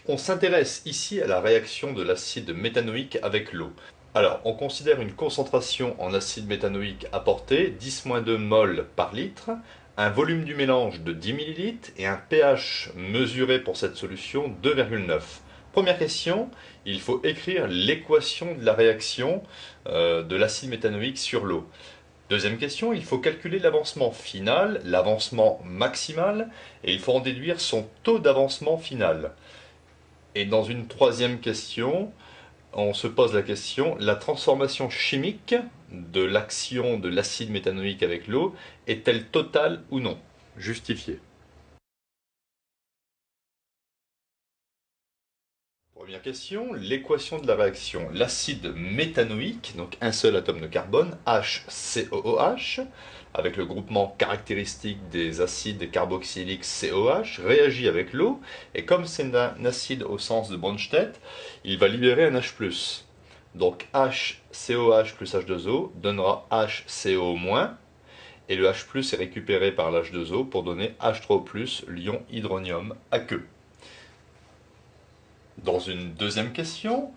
On s'intéresse ici à la réaction de l'acide méthanoïque avec l'eau. Alors, on considère une concentration en acide méthanoïque apportée, 10-2 mol par litre, un volume du mélange de 10 ml et un pH mesuré pour cette solution 2,9. Première question, il faut écrire l'équation de la réaction de l'acide méthanoïque sur l'eau. Deuxième question, il faut calculer l'avancement final, l'avancement maximal, et il faut en déduire son taux d'avancement final. Et dans une troisième question, on se pose la question, la transformation chimique de l'action de l'acide méthanoïque avec l'eau est-elle totale ou non? Justifiée. Première question, l'équation de la réaction. L'acide méthanoïque, donc un seul atome de carbone, HCOOH, avec le groupement caractéristique des acides carboxyliques COH, réagit avec l'eau, et comme c'est un acide au sens de Bronsted, il va libérer un H+. Donc HCOH plus H2O donnera HCO-, et le H+, est récupéré par l'H2O pour donner H3O+, l'ion hydronium aqueux. Dans une deuxième question,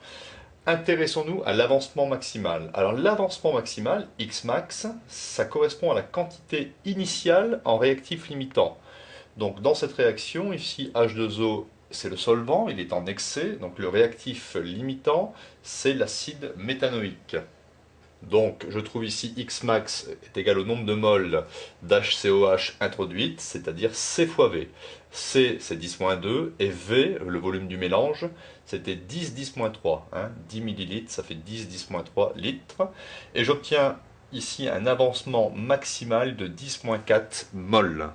intéressons-nous à l'avancement maximal. Alors l'avancement maximal, Xmax, ça correspond à la quantité initiale en réactif limitant. Donc dans cette réaction, ici H2O c'est le solvant, il est en excès, donc le réactif limitant c'est l'acide méthanoïque. Donc je trouve ici Xmax est égal au nombre de moles d'HCOH introduite, c'est-à-dire C fois V. C c'est 10-2 et V, le volume du mélange, c'était 10-10-3. 10 ml, ça fait 10-10-3 litres. Et j'obtiens ici un avancement maximal de 10-4 moles.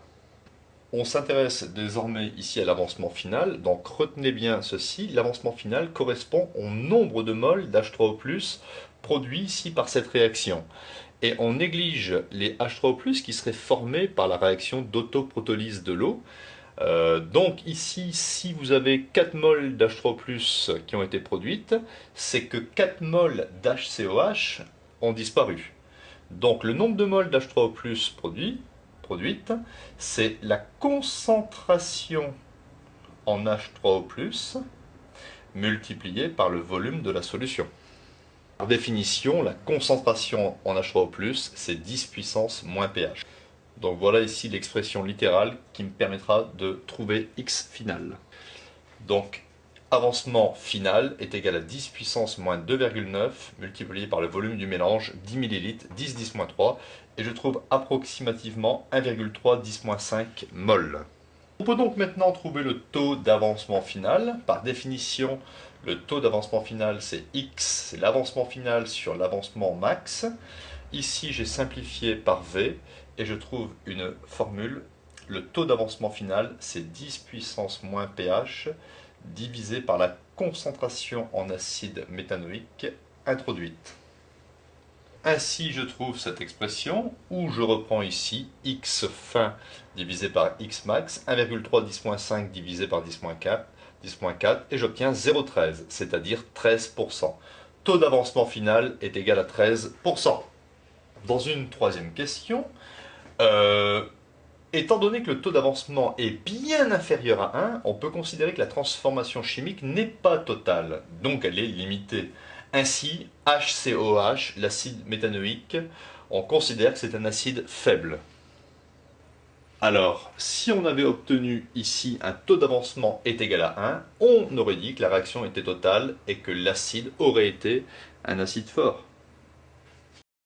On s'intéresse désormais ici à l'avancement final, donc retenez bien ceci, l'avancement final correspond au nombre de moles d'H3O+, produits ici par cette réaction. Et on néglige les H3O+, qui seraient formés par la réaction d'autoprotolyse de l'eau. Donc ici, si vous avez 4 moles d'H3O+, qui ont été produites, c'est que 4 moles d'HCOH ont disparu. Donc le nombre de moles d'H3O+, produite, c'est la concentration en H3O+, multipliée par le volume de la solution. Par définition, la concentration en H3O+, c'est 10 puissance moins pH. Donc voilà ici l'expression littérale qui me permettra de trouver X final. Donc avancement final est égal à 10 puissance moins 2,9 multiplié par le volume du mélange, 10 ml, 10-10-3, et je trouve approximativement 1,3 10-5 mol. On peut donc maintenant trouver le taux d'avancement final. Par définition, le taux d'avancement final c'est X, c'est l'avancement final sur l'avancement max. Ici j'ai simplifié par V et je trouve une formule. Le taux d'avancement final c'est 10 puissance moins pH divisé par la concentration en acide méthanoïque introduite. Ainsi je trouve cette expression où je reprends ici x fin divisé par x max, 1,3 10-5 divisé par 10-4, et j'obtiens 0,13, c'est-à-dire 13%. Taux d'avancement final est égal à 13%. Dans une troisième question, étant donné que le taux d'avancement est bien inférieur à 1, on peut considérer que la transformation chimique n'est pas totale, donc elle est limitée. Ainsi, HCOH, l'acide méthanoïque, on considère que c'est un acide faible. Alors, si on avait obtenu ici un taux d'avancement est égal à 1, on aurait dit que la réaction était totale et que l'acide aurait été un acide fort.